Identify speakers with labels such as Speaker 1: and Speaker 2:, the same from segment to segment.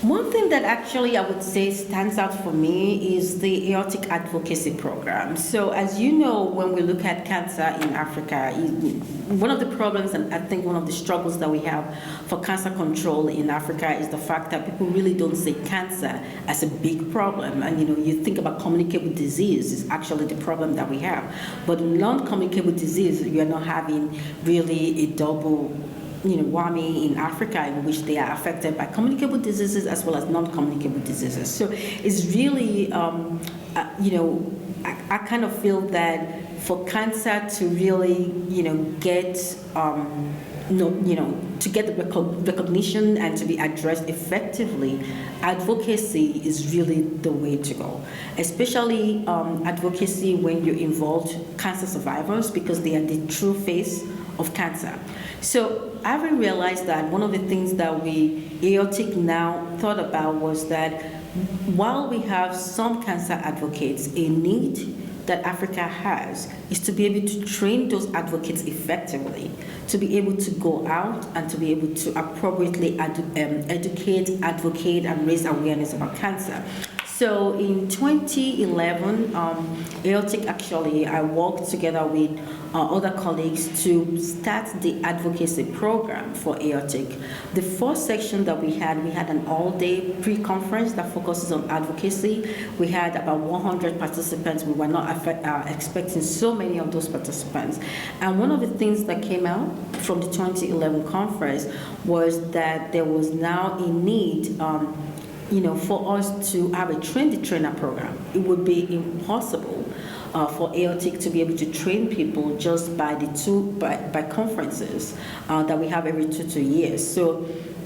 Speaker 1: One thing that actually I would say stands out for me is the AORTIC Advocacy Program. So as you know, when we look at cancer in Africa, one of the problems and I think one of the struggles that we have for cancer control in Africa is the fact that people really don't see cancer as a big problem. And you think about communicable disease is actually the problem that we have. But in non-communicable disease, you are not having really a double whammy in Africa, in which they are affected by communicable diseases as well as non-communicable diseases. So it's really, I kind of feel that for cancer to really, get, to get the recognition and to be addressed effectively, advocacy is really the way to go. Especially advocacy when you involve cancer survivors, because they are the true face of cancer. So having realized that, one of the things that we AORTIC now thought about was that while we have some cancer advocates, a need that Africa has is to be able to train those advocates effectively, to be able to go out and to be able to appropriately educate, advocate, and raise awareness about cancer. So in 2011, AORTIC actually, I worked together with other colleagues to start the advocacy program for AORTIC. The first section that we had an all-day pre-conference that focuses on advocacy. We had about 100 participants. We were not expecting so many of those participants. And one of the things that came out from the 2011 conference was that there was now a need for us to have a train-the-trainer program. It would be impossible for AORTIC to be able to train people just by conferences that we have every 2 years. So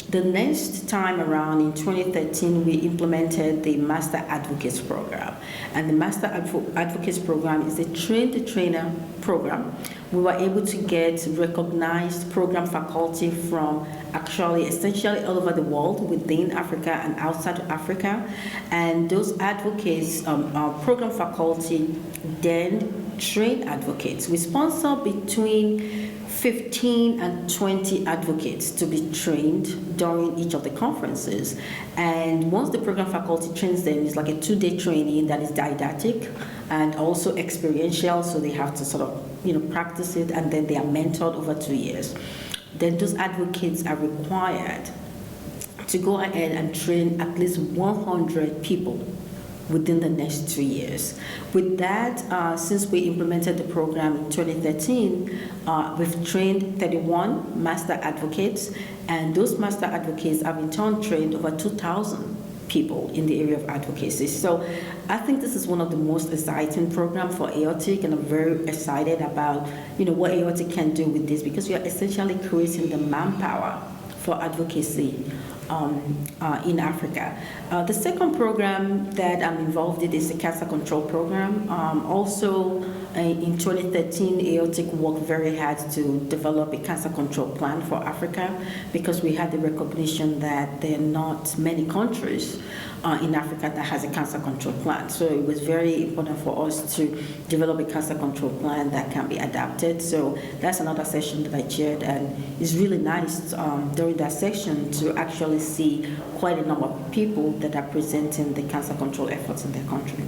Speaker 1: the next time around in 2013, we implemented the Master Advocates Program. And the Master Advocates Program is a train-the-trainer program. We were able to get recognized program faculty from actually essentially all over the world, within Africa and outside of Africa. And those advocates, program faculty, then train advocates. We sponsor between 15 and 20 advocates to be trained during each of the conferences. And once the program faculty trains them, it's like a 2-day training that is didactic and also experiential, so they have to sort of practice it, and then they are mentored over 2 years. Then those advocates are required to go ahead and train at least 100 people within the next 2 years. With that, since we implemented the program in 2013, we've trained 31 master advocates, and those master advocates have in turn trained over 2,000 people in the area of advocacy. So I think this is one of the most exciting programs for AORTIC, and I'm very excited about what AORTIC can do with this, because we are essentially creating the manpower for advocacy in Africa. The second program that I'm involved in is the cancer control program. Also in 2013, AORTIC worked very hard to develop a cancer control plan for Africa, because we had the recognition that there are not many countries in Africa that has a cancer control plan. So it was very important for us to develop a cancer control plan that can be adapted. So that's another session that I chaired, and it's really nice during that session to actually see quite a number of people that are presenting the cancer control efforts in their country.